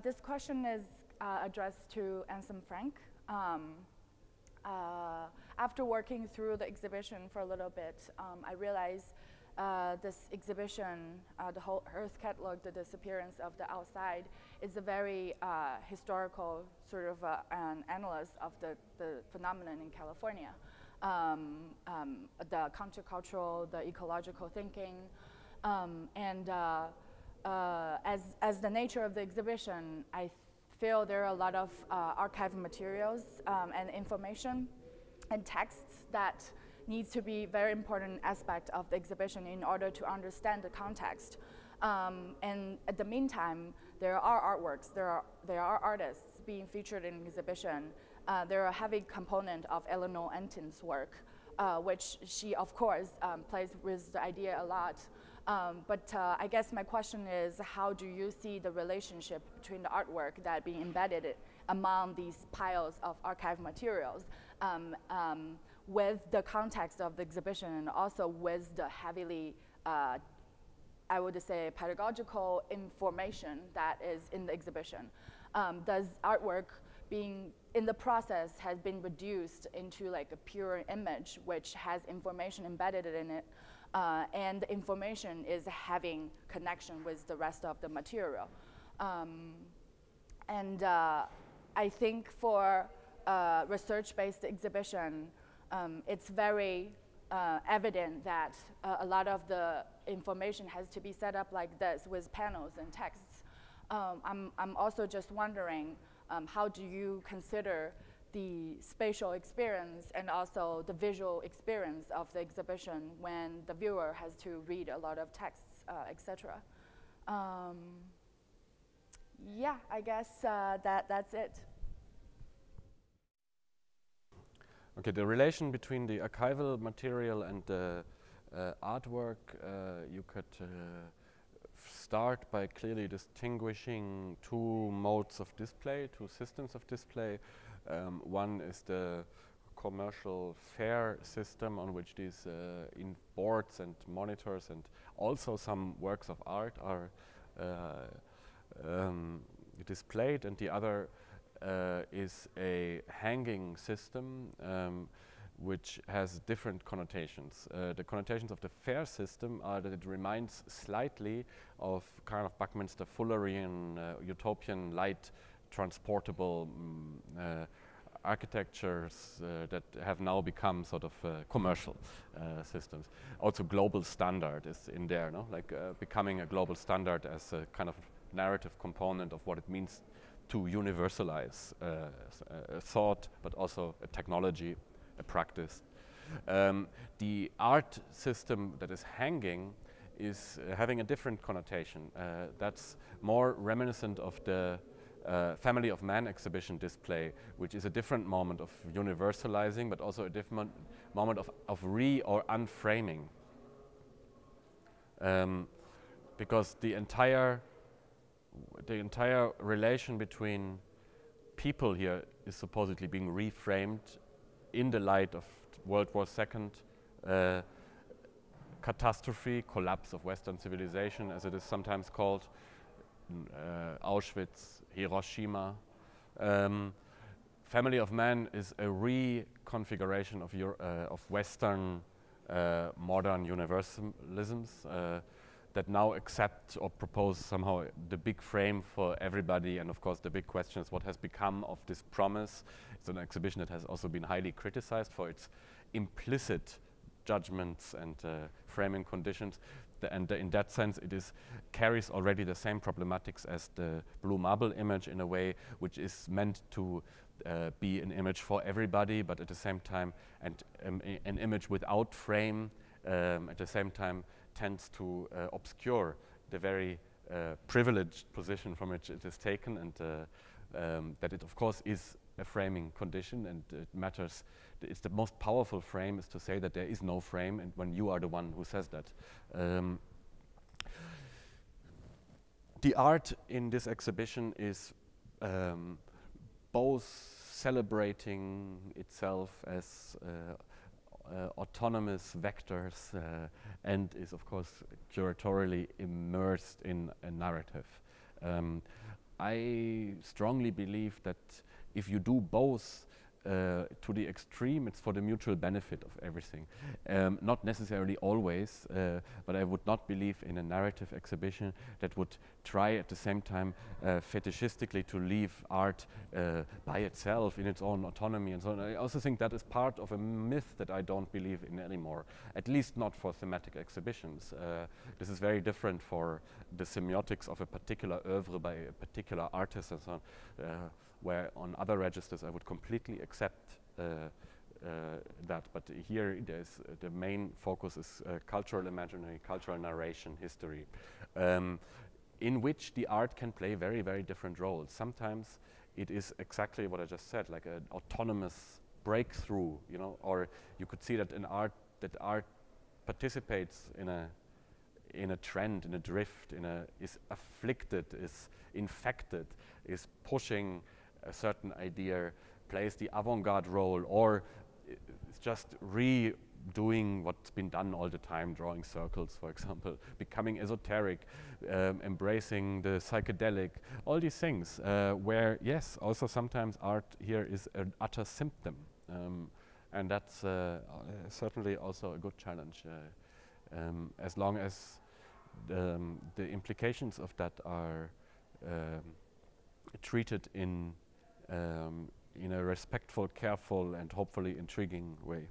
This question is addressed to Anselm Franke. After working through the exhibition for a little bit, I realized this exhibition, the whole Earth Catalog, the disappearance of the outside, is a very historical sort of an analysis of the phenomenon in California. The countercultural, the ecological thinking, and as the nature of the exhibition, I feel there are a lot of archival materials and information and texts that needs to be very important aspect of the exhibition in order to understand the context. And at the meantime, there are artworks, there are artists being featured in the exhibition. There are a heavy component of Eleanor Entin's work, which she, of course, plays with the idea a lot. But I guess my question is, how do you see the relationship between the artwork that being embedded among these piles of archive materials with the context of the exhibition, and also with the heavily, I would say, pedagogical information that is in the exhibition? Does artwork being in the process has been reduced into like a pure image which has information embedded in it, and the information is having connection with the rest of the material? And I think for research-based exhibition, it's very evident that a lot of the information has to be set up like this with panels and texts. I'm also just wondering, how do you consider the spatial experience and also the visual experience of the exhibition when the viewer has to read a lot of texts, etc.? Yeah, I guess that's it. Okay, the relation between the archival material and the artwork, you could start by clearly distinguishing two modes of display, two systems of display. One is the commercial fair system on which these boards and monitors and also some works of art are displayed, and the other is a hanging system which has different connotations. The connotations of the fair system are that it reminds slightly of kind of Buckminster Fullerian utopian light transportable architectures that have now become sort of commercial systems. Also global standard is in there, no? Like becoming a global standard as a kind of narrative component of what it means to universalize a thought, but also a technology, a practice. The art system that is hanging is having a different connotation. That's more reminiscent of the Family of Man exhibition display, which is a different moment of universalizing, but also a different moment of or unframing. Because the entire relation between people here is supposedly being reframed in the light of World War II, catastrophe, collapse of Western civilization, as it is sometimes called, Auschwitz, Hiroshima. Family of Man is a reconfiguration of Western modern universalisms that now accept or propose somehow the big frame for everybody, and of course the big question is what has become of this promise. It's an exhibition that has also been highly criticized for its implicit judgments and framing conditions, and in that sense it carries already the same problematics as the blue marble image in a way, which is meant to be an image for everybody, but at the same time, and an image without frame at the same time tends to obscure the very privileged position from which it is taken, and that it of course is a framing condition, and it matters. It's the most powerful frame is to say that there is no frame, and when you are the one who says that. The art in this exhibition is both celebrating itself as autonomous vectors and is of course curatorially immersed in a narrative. I strongly believe that if you do both to the extreme, it's for the mutual benefit of everything. Not necessarily always, but I would not believe in a narrative exhibition that would try at the same time fetishistically to leave art by itself in its own autonomy and so on. I also think that is part of a myth that I don't believe in anymore, at least not for thematic exhibitions. This is very different for the semiotics of a particular oeuvre by a particular artist and so on. Where on other registers I would completely accept that, but here there's the main focus is cultural imaginary, cultural narration, history, in which the art can play very, very different roles. Sometimes it is exactly what I just said, like an autonomous breakthrough, you know, or you could see that in art, that art participates in a trend, in a drift, is afflicted, is infected, is pushing a certain idea, plays the avant-garde role, or it's just redoing what's been done all the time, drawing circles, for example, becoming esoteric, embracing the psychedelic, all these things, where, yes, also sometimes art here is an utter symptom, and that's certainly also a good challenge, as long as the implications of that are treated in a respectful, careful, and hopefully intriguing way.